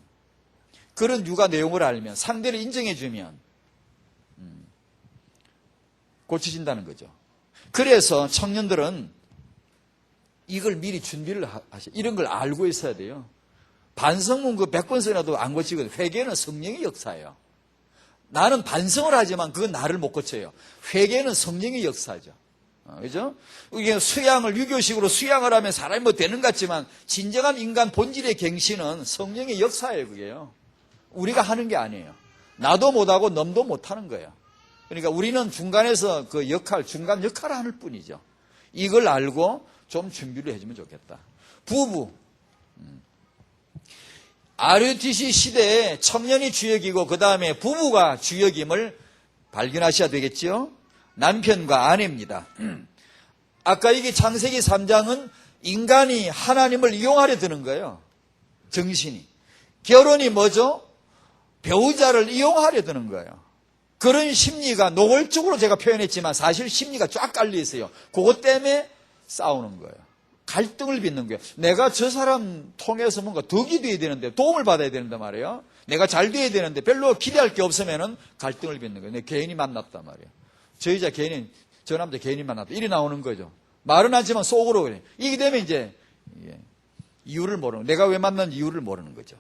그런 육아 내용을 알면 상대를 인정해주면 고쳐진다는 거죠. 그래서 청년들은 이걸 미리 준비를 하셔. 이런 걸 알고 있어야 돼요. 반성문 100번 써놔도 안 고치거든요. 회개는 성령의 역사예요. 나는 반성을 하지만 그건 나를 못 고쳐요. 회개는 성령의 역사죠. 그죠? 이게 유교식으로 수양을 하면 사람이 뭐 되는 것 같지만 진정한 인간 본질의 갱신은 성령의 역사예요, 그게요. 우리가 하는 게 아니에요. 나도 못하고 넘도 못하는 거예요. 그러니까 우리는 중간에서 중간 역할을 하는 뿐이죠. 이걸 알고 좀 준비를 해주면 좋겠다. 부부. RUTC 시대에 청년이 주역이고 그 다음에 부부가 주역임을 발견하셔야 되겠죠. 남편과 아내입니다. 아까 이게 창세기 3장은 인간이 하나님을 이용하려 드는 거예요. 정신이. 결혼이 뭐죠? 배우자를 이용하려 드는 거예요. 그런 심리가 노골적으로 제가 표현했지만 사실 심리가 쫙 깔려 있어요. 그것 때문에 싸우는 거예요. 갈등을 빚는 거예요. 내가 저 사람 통해서 뭔가 덕이 돼야 되는데 도움을 받아야 되는데 말이에요. 내가 잘 돼야 되는데 별로 기대할 게 없으면은 갈등을 빚는 거예요. 내가 개인이 만났단 말이에요. 저 남자 개인이 만났다. 이리 나오는 거죠. 말은 하지만 속으로 그래요. 이게 되면 이제 이유를 모르는 거예요. 내가 왜 만났는지 이유를 모르는 거죠.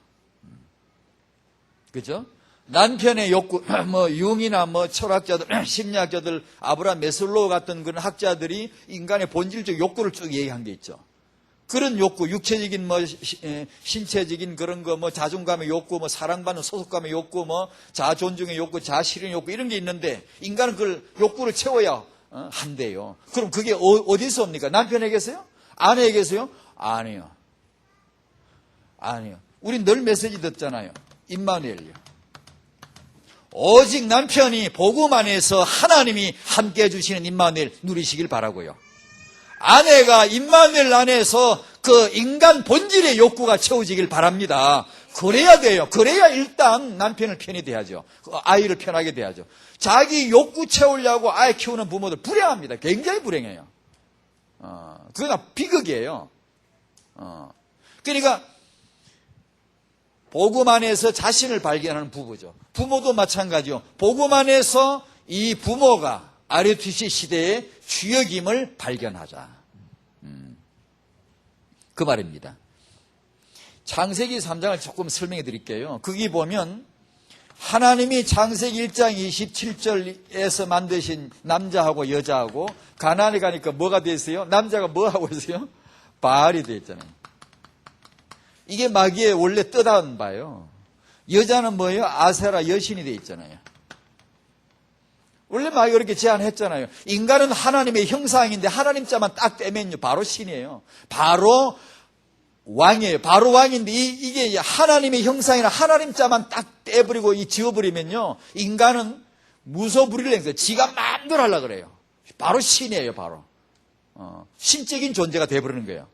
그죠? 남편의 욕구, 융이나 철학자들, 심리학자들, 아브라함 메슬로우 같은 그런 학자들이 인간의 본질적 욕구를 쭉 얘기한 게 있죠. 그런 욕구, 육체적인 신체적인 그런 거, 자존감의 욕구, 사랑받는 소속감의 욕구, 자존중의 욕구, 자실현의 욕구 이런 게 있는데 인간은 그걸 욕구를 채워야 한대요. 그럼 그게 어디서 옵니까? 남편에게서요? 아내에게서요? 아니요. 우린 늘 메시지 듣잖아요. 임마누엘요. 오직 남편이 복음 안에서 하나님이 함께 해주시는 임마누엘 누리시길 바라고요. 아내가 임마누엘 안에서 그 인간 본질의 욕구가 채워지길 바랍니다. 그래야 돼요. 그래야 일단 남편을 편히 대하죠. 아이를 편하게 대하죠. 자기 욕구 채우려고 아이 키우는 부모들 불행합니다. 굉장히 불행해요. 그건 비극이에요. 그러니까 복음 안에서 자신을 발견하는 부부죠. 부모도 마찬가지요. 복음 안에서 이 부모가 RUTC 시대의 주역임을 발견하자. 그 말입니다. 창세기 3장을 조금 설명해 드릴게요. 거기 보면 하나님이 창세기 1장 27절에서 만드신 남자하고 여자하고 가나안에 가니까 뭐가 됐어요? 남자가 뭐 하고 있어요? 바알이 됐잖아요. 이게 마귀의 원래 뜻한 바예요. 여자는 뭐예요? 아세라 여신이 돼 있잖아요. 원래 마귀가 그렇게 제안했잖아요. 인간은 하나님의 형상인데 하나님 자만 딱 떼면요 바로 신이에요. 바로 왕이에요. 바로 왕인데 이게 하나님의 형상이나 하나님 자만 딱 떼버리고 지워버리면요 인간은 무소불위를 행사. 지가 마음대로 하려고 그래요. 바로 신이에요. 바로 신적인 존재가 돼버리는 거예요.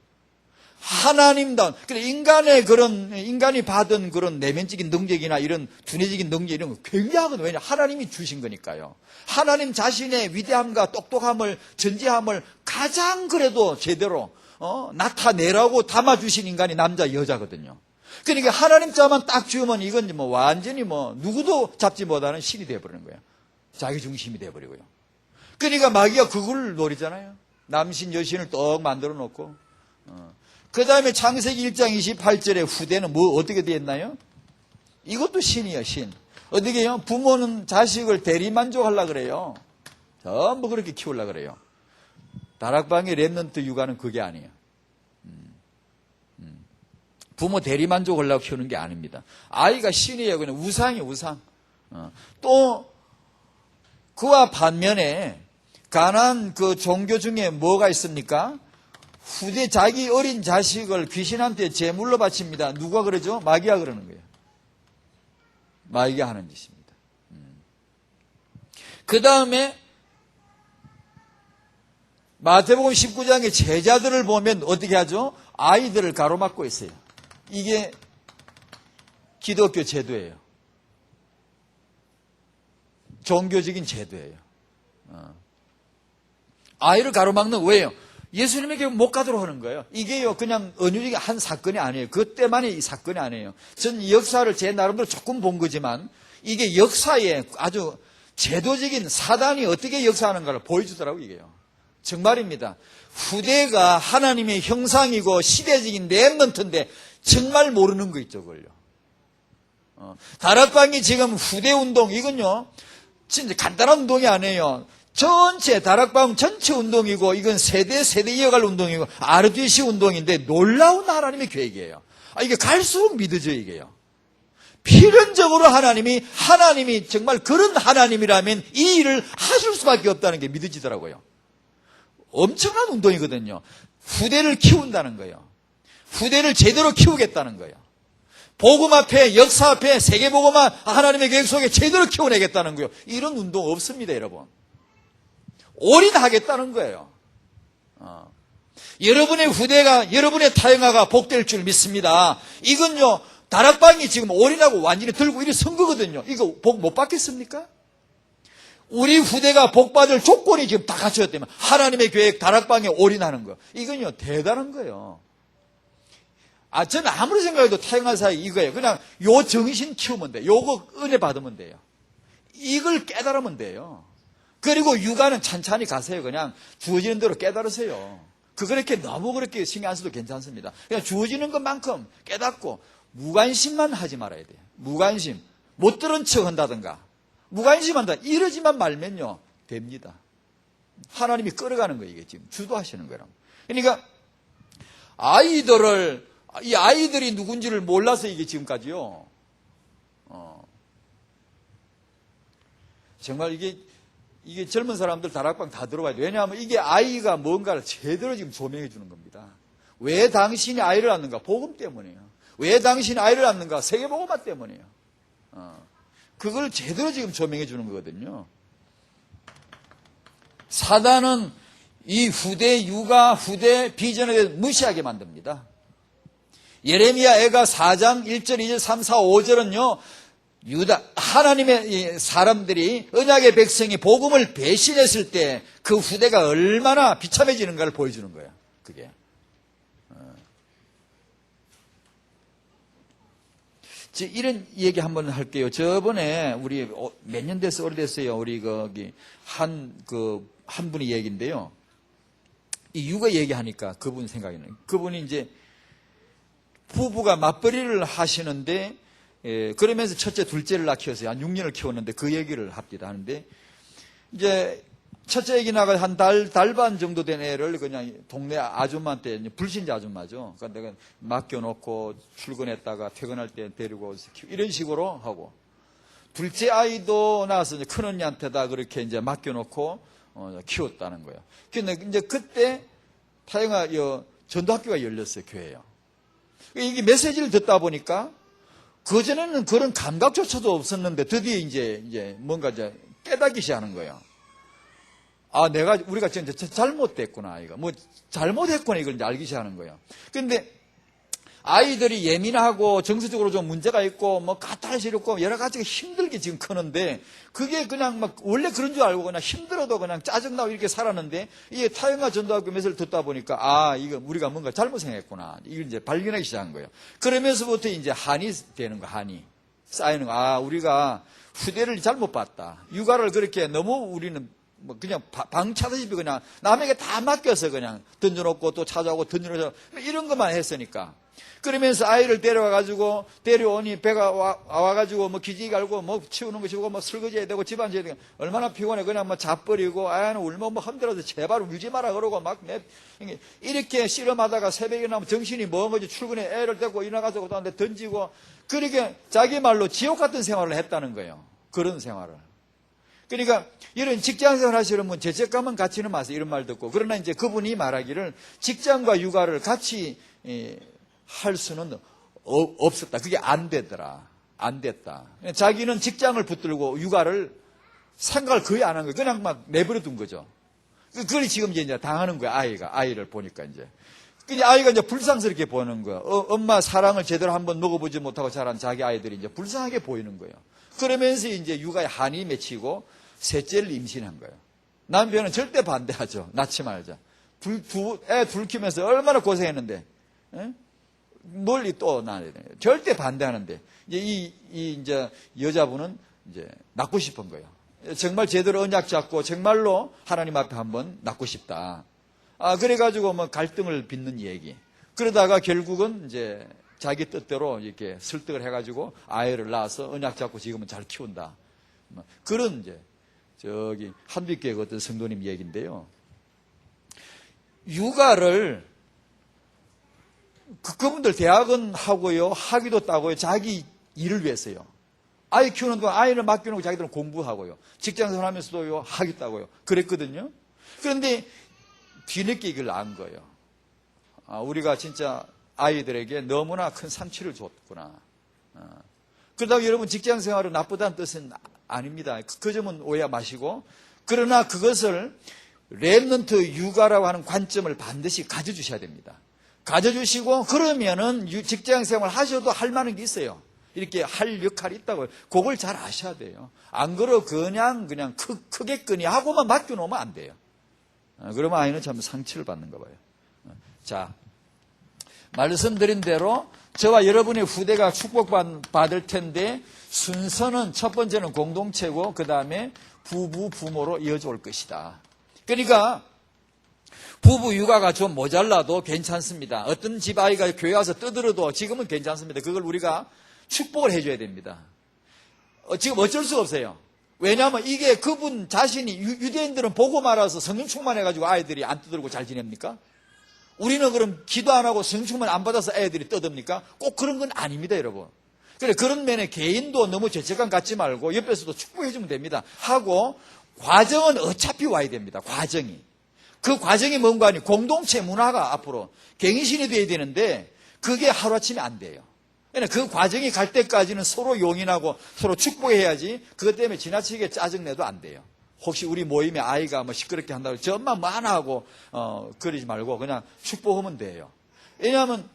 하나님다운. 그래 인간이 받은 그런 내면적인 능력이나 이런 두뇌적인 능력 이런 거 굉장하거든요. 왜냐 하나님이 주신 거니까요. 하나님 자신의 위대함과 똑똑함을 전지함을 가장 그래도 제대로 나타내라고 담아주신 인간이 남자 여자거든요. 그러니까 하나님 자만 딱 주면 이건 뭐 완전히 뭐 누구도 잡지 못하는 신이 되어버리는 거예요. 자기 중심이 되어버리고요. 그러니까 마귀가 그걸 노리잖아요. 남신 여신을 떡 만들어 놓고 그 다음에 창세기 1장 28절에 후대는 뭐 어떻게 되어 있나요? 이것도 신이에요. 신. 어떻게 해요? 부모는 자식을 대리만족하려고 그래요. 전부 그렇게 키우려고 그래요. 다락방의 랩런트 육아는 그게 아니에요. 부모 대리만족하려고 키우는 게 아닙니다. 아이가 신이에요. 그냥 우상이에요. 우상. 또 그와 반면에 가나안 그 종교 중에 뭐가 있습니까? 후대 자기 어린 자식을 귀신한테 제물로 바칩니다. 누가 그러죠? 마귀가 그러는 거예요. 마귀가 하는 짓입니다. 그 다음에 마태복음 19장의 제자들을 보면 어떻게 하죠? 아이들을 가로막고 있어요. 이게 기독교 제도예요. 종교적인 제도예요. 아이를 가로막는 왜요? 예수님에게 못 가도록 하는 거예요. 이게요, 그냥 은유적인 한 사건이 아니에요. 그때만의 이 사건이 아니에요. 전 역사를 제 나름대로 조금 본 거지만 이게 역사에 아주 제도적인 사단이 어떻게 역사하는가를 보여주더라고요, 이게요. 정말입니다. 후대가 하나님의 형상이고 시대적인 랩런트인데 정말 모르는 거 있죠, 그걸요. 다락방이 지금 후대 운동, 이건요, 진짜 간단한 운동이 아니에요. 전체 다락방 전체 운동이고 이건 세대 이어갈 운동이고 RDC 운동인데 놀라운 하나님의 계획이에요. 이게 갈수록 믿어져요. 이게요. 필연적으로 하나님이 정말 그런 하나님이라면 이 일을 하실 수밖에 없다는 게 믿어지더라고요. 엄청난 운동이거든요. 후대를 키운다는 거예요. 후대를 제대로 키우겠다는 거예요. 복음 앞에 역사 앞에 세계복음화 하나님의 계획 속에 제대로 키워내겠다는 거예요. 이런 운동 없습니다, 여러분. 올인하겠다는 거예요. 여러분의 후대가, 여러분의 타영아가 복될 줄 믿습니다. 이건요, 다락방이 지금 올인하고 완전히 들고 이리 선 거거든요. 이거 복 못 받겠습니까? 우리 후대가 복받을 조건이 지금 다 갖춰졌다면 하나님의 계획 다락방에 올인하는 거. 이건요, 대단한 거예요. 저는 아무리 생각해도 타영아 사이 이거예요. 그냥 요 정신 키우면 돼요. 요거 은혜 받으면 돼요. 이걸 깨달으면 돼요. 그리고 육아는 찬찬히 가세요. 그냥 주어지는 대로 깨달으세요. 그렇게 너무 그렇게 신경 안 써도 괜찮습니다. 그냥 주어지는 것만큼 깨닫고 무관심만 하지 말아야 돼요. 무관심. 못 들은 척 한다든가 무관심한다. 이러지만 말면요. 됩니다. 하나님이 끌어가는 거예요. 이게 지금 주도하시는 거예요. 그러니까 이 아이들이 누군지를 몰라서 이게 지금까지요. 정말 이게 젊은 사람들 다락방 다 들어봐야 돼요. 왜냐하면 이게 아이가 뭔가를 제대로 지금 조명해 주는 겁니다. 왜 당신이 아이를 낳는가? 복음 때문이에요. 왜 당신이 아이를 낳는가? 세계복음화 때문이에요. 그걸 제대로 지금 조명해 주는 거거든요. 사단은 이 후대 육아, 후대 비전에 대해서 무시하게 만듭니다. 예레미야 애가 4장 1절, 2절, 3, 4, 5절은요. 하나님의 사람들이 언약의 백성이 복음을 배신했을 때 그 후대가 얼마나 비참해지는가를 보여주는 거예요. 그게. 이런 얘기 한번 할게요. 저번에 우리 몇 년 됐어 오래됐어요. 우리 거기 한 분이 얘기인데요. 이 육아 얘기하니까 그분 생각이 나요. 그분이 이제 부부가 맞벌이를 하시는데, 그러면서 첫째, 둘째를 낳기워서 한 6년을 키웠는데 그 얘기를 합니다. 하는데, 이제, 첫째 애기 나가 한 달 반 정도 된 애를 그냥 동네 아줌마한테, 불신자 아줌마죠. 그러니까 내가 맡겨놓고 출근했다가 퇴근할 때 데리고 이런 식으로 하고. 둘째 아이도 나와서 이제 큰 언니한테다 그렇게 이제 맡겨놓고 키웠다는 거예요. 근데 이제 그때 타영아 전도학교가 열렸어요, 교회요. 이게 메시지를 듣다 보니까 그전에는 그런 감각조차도 없었는데 드디어 이제 뭔가 이제 깨닫기 시작하는 거예요. 아, 우리가 진짜 잘못됐구나, 이거. 뭐, 잘못했구나, 이걸 이제 알기 시작하는 거예요. 근데, 아이들이 예민하고 정서적으로 좀 문제가 있고, 뭐, 까탈스럽고, 여러 가지가 힘들게 지금 크는데, 그게 그냥 막, 원래 그런 줄 알고 그냥 힘들어도 그냥 짜증나고 이렇게 살았는데, 이게 타영아 전도학교 메시지를 듣다 보니까, 아, 이거 우리가 뭔가 잘못 생각했구나. 이걸 이제 발견하기 시작한 거예요. 그러면서부터 이제 한이 되는 거, 한이. 쌓이는 거. 아, 우리가 후대를 잘못 봤다. 육아를 그렇게 너무 우리는 뭐 그냥 방차듯이 그냥 남에게 다 맡겨서 그냥 던져놓고 또 찾아오고 던져놓고 이런 것만 했으니까. 그러면서 아이를 데려오니 배가 와가지고 뭐 기저귀 갈고 뭐 치우는 거 치우고 뭐 설거지 해야 되고 집안 지어야 되고 얼마나 피곤해. 그냥 뭐 자버리고 아이는 울면 뭐 흔들어서 제발 울지 마라 그러고 막 이렇게 씨름하다가 새벽에 나면 정신이 멍한 거지. 출근해 애를 데리고 일어나가지고 또 한테 던지고 그렇게 자기 말로 지옥 같은 생활을 했다는 거예요. 그런 생활을. 그러니까 이런 직장생활 하시는 분 죄책감은 갖지는 마세요. 이런 말 듣고. 그러나 이제 그분이 말하기를 직장과 육아를 같이 할 수는 없었다. 그게 안 되더라. 안 됐다. 자기는 직장을 붙들고 육아를 생각을 거의 안 한 거예요. 그냥 막 내버려 둔 거죠. 그걸 지금 이제 당하는 거예요. 아이를 보니까 이제. 근데 아이가 이제 불쌍스럽게 보는 거예요. 엄마 사랑을 제대로 한번 먹어보지 못하고 자란 자기 아이들이 이제 불쌍하게 보이는 거예요. 그러면서 이제 육아에 한이 맺히고 셋째를 임신한 거예요. 남편은 절대 반대하죠. 낳지 말자. 애 둘 키우면서 얼마나 고생했는데, 에? 멀리 또 낳아야 돼. 절대 반대하는데, 이제 여자분은 이제 낳고 싶은 거예요. 정말 제대로 언약 잡고 정말로 하나님 앞에 한번 낳고 싶다. 아, 그래가지고 뭐 갈등을 빚는 얘기. 그러다가 결국은 이제 자기 뜻대로 이렇게 설득을 해가지고 아이를 낳아서 언약 잡고 지금은 잘 키운다. 그런 이제 한빛교회 어떤 성도님 얘기인데요. 육아를 그분들 대학은 하고요, 학위도 따고요, 자기 일을 위해서요. 아이 키우는 동안 아이를 맡겨놓고 자기들은 공부하고요, 직장생활 하면서도요, 학위 따고요. 그랬거든요. 그런데 뒤늦게 이걸 안 거예요. 아, 우리가 진짜 아이들에게 너무나 큰 상처를 줬구나. 그러다가 여러분 직장생활은 나쁘다는 뜻은 아닙니다. 그 점은 오해 마시고. 그러나 그것을 렘넌트 육아라고 하는 관점을 반드시 가져주셔야 됩니다. 가져주시고 그러면은 직장생활 하셔도 할 만한 게 있어요. 이렇게 할 역할이 있다고요. 그걸 잘 아셔야 돼요. 안 그러 그냥 크게끈이 하고만 맡겨놓으면 안 돼요. 그러면 아이는 참 상처를 받는 거 봐요. 자, 말씀드린 대로 저와 여러분의 후대가 축복받을 텐데 순서는 첫 번째는 공동체고 그 다음에 부부, 부모로 이어져 올 것이다. 그러니까 부부 육아가 좀 모자라도 괜찮습니다. 어떤 집 아이가 교회 와서 떠들어도 지금은 괜찮습니다. 그걸 우리가 축복을 해줘야 됩니다. 지금 어쩔 수가 없어요. 왜냐하면 이게 그분 자신이 유대인들은 보고 말아서 성령 충만해가지고 아이들이 안 떠들고 잘 지냅니까? 우리는 그럼 기도 안 하고 성령 충만 안 받아서 애들이 떠듭니까? 꼭 그런 건 아닙니다, 여러분. 그래, 그런 면에 개인도 너무 죄책감 갖지 말고 옆에서도 축복해주면 됩니다. 하고 과정은 어차피 와야 됩니다. 과정이. 그 과정이 뭔가 아니 공동체 문화가 앞으로 갱신이 돼야 되는데 그게 하루아침에 안 돼요. 그 과정이 갈 때까지는 서로 용인하고 서로 축복해야지 그것 때문에 지나치게 짜증내도 안 돼요. 혹시 우리 모임에 아이가 뭐 시끄럽게 한다고 저만 뭐 하나 하고 그러지 말고 그냥 축복하면 돼요. 왜냐하면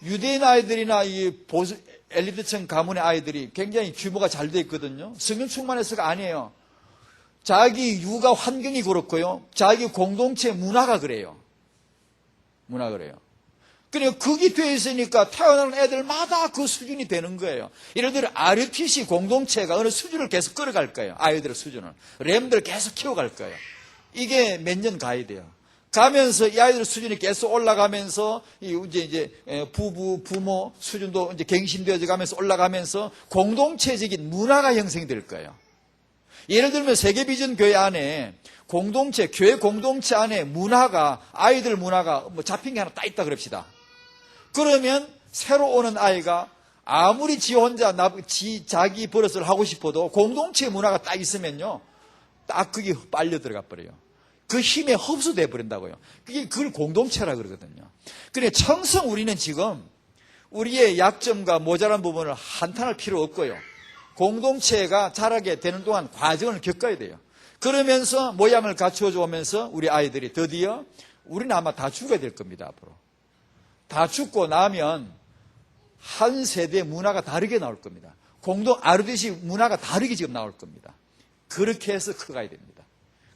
유대인 아이들이나 이 보수 엘리트층 가문의 아이들이 굉장히 규모가 잘 돼 있거든요. 성령 충만해서가 아니에요. 자기 육아 환경이 그렇고요. 자기 공동체 문화가 그래요. 문화가 그래요. 그러니까 그게 되어 있으니까 태어나는 애들마다 그 수준이 되는 거예요. 예를 들어 RUTC 공동체가 어느 수준을 계속 끌어갈 거예요. 아이들의 수준을. 램들을 계속 키워갈 거예요. 이게 몇 년 가야 돼요. 가면서 이 아이들 수준이 계속 올라가면서 이제 부모 수준도 이제 갱신되어져 가면서 올라가면서 공동체적인 문화가 형성될 거예요. 예를 들면 세계비전 교회 안에 교회 공동체 안에 문화가, 아이들 문화가 뭐 잡힌 게 하나 딱 있다 그럽시다. 그러면 새로 오는 아이가 아무리 지 혼자 자기 버릇을 하고 싶어도 공동체 문화가 딱 있으면요, 딱 그게 빨려 들어가 버려요. 그 힘에 흡수돼 버린다고요. 그걸 공동체라 그러거든요. 그래 청성 우리는 지금 우리의 약점과 모자란 부분을 한탄할 필요 없고요. 공동체가 자라게 되는 동안 과정을 겪어야 돼요. 그러면서 모양을 갖추어져 오면서 우리 아이들이 드디어, 우리는 아마 다 죽어야 될 겁니다. 앞으로 다 죽고 나면 한 세대 문화가 다르게 나올 겁니다. 아르디시 문화가 다르게 지금 나올 겁니다. 그렇게 해서 커가야 됩니다.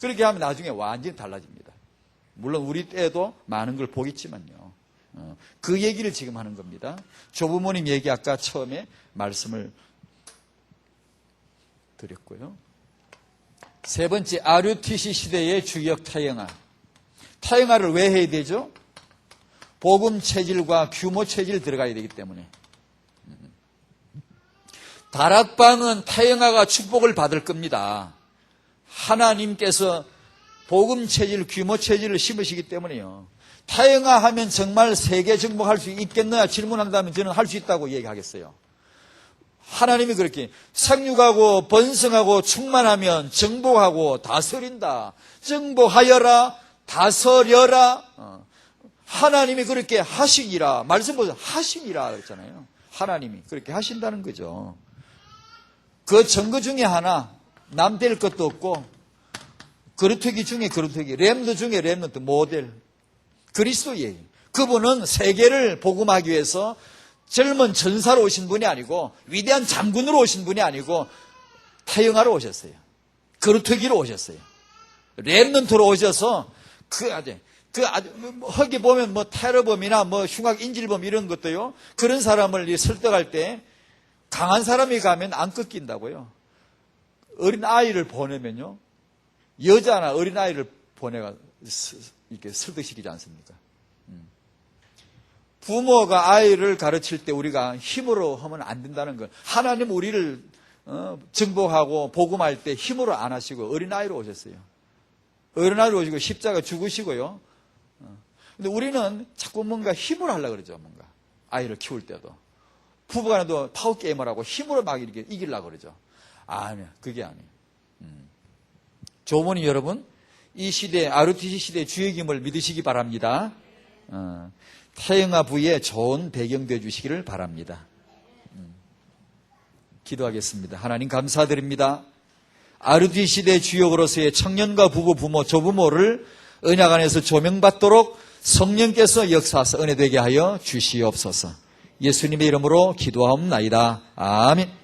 그렇게 하면 나중에 완전히 달라집니다. 물론 우리 때도 많은 걸 보겠지만요. 그 얘기를 지금 하는 겁니다. 조부모님 얘기 아까 처음에 말씀을 드렸고요. 세 번째, RUTC 시대의 주역 타영화. 타영화를 왜 해야 되죠? 복음 체질과 규모 체질 들어가야 되기 때문에. 다락방은 타영화가 축복을 받을 겁니다. 하나님께서 복음 체질, 규모 체질을 심으시기 때문에요. 타영화하면 정말 세계 정복할 수 있겠느냐 질문한다면 저는 할 수 있다고 얘기하겠어요. 하나님이 그렇게 생육하고 번성하고 충만하면 정복하고 다스린다. 정복하여라, 다스려라. 하나님이 그렇게 하시니라. 말씀 보세요. 하시니라 그랬잖아요. 하나님이 그렇게 하신다는 거죠. 그 증거 중에 하나, 남 될 것도 없고, 그루터기 중에 그루터기, 렘너 중에 렘너트, 모델. 그리스도예요. 그분은 세계를 복음하기 위해서 젊은 전사로 오신 분이 아니고, 위대한 장군으로 오신 분이 아니고, 타영하러 오셨어요. 그루터기로 오셨어요. 렘넌트로 오셔서, 거기 보면 뭐 테러범이나 뭐 흉악 인질범 이런 것도요, 그런 사람을 설득할 때 강한 사람이 가면 안 꺾인다고요. 어린 아이를 보내면요, 여자나 어린 아이를 보내가 이렇게 설득시키지 않습니까? 부모가 아이를 가르칠 때 우리가 힘으로 하면 안 된다는 건, 하나님 우리를 정복하고 복음할 때 힘으로 안 하시고 어린아이로 오셨어요. 어린아이로 오시고 십자가 죽으시고요. 근데 우리는 자꾸 뭔가 힘으로 하려고 그러죠. 뭔가 아이를 키울 때도 부부간에도 파워게임을 하고 힘으로 막 이렇게 이기려고 그러죠. 아니야, 그게 아니에요. 조모님 여러분, 이 시대, RUTC 시대의 주역임을 믿으시기 바랍니다. 타영화 부에 좋은 배경 되어 주시기를 바랍니다. 기도하겠습니다. 하나님 감사드립니다. RUTC 시대의 주역으로서의 청년과 부부, 부모, 조부모를 언약 안에서 조명받도록 성령께서 역사하사 은혜되게 하여 주시옵소서. 예수님의 이름으로 기도하옵나이다. 아멘.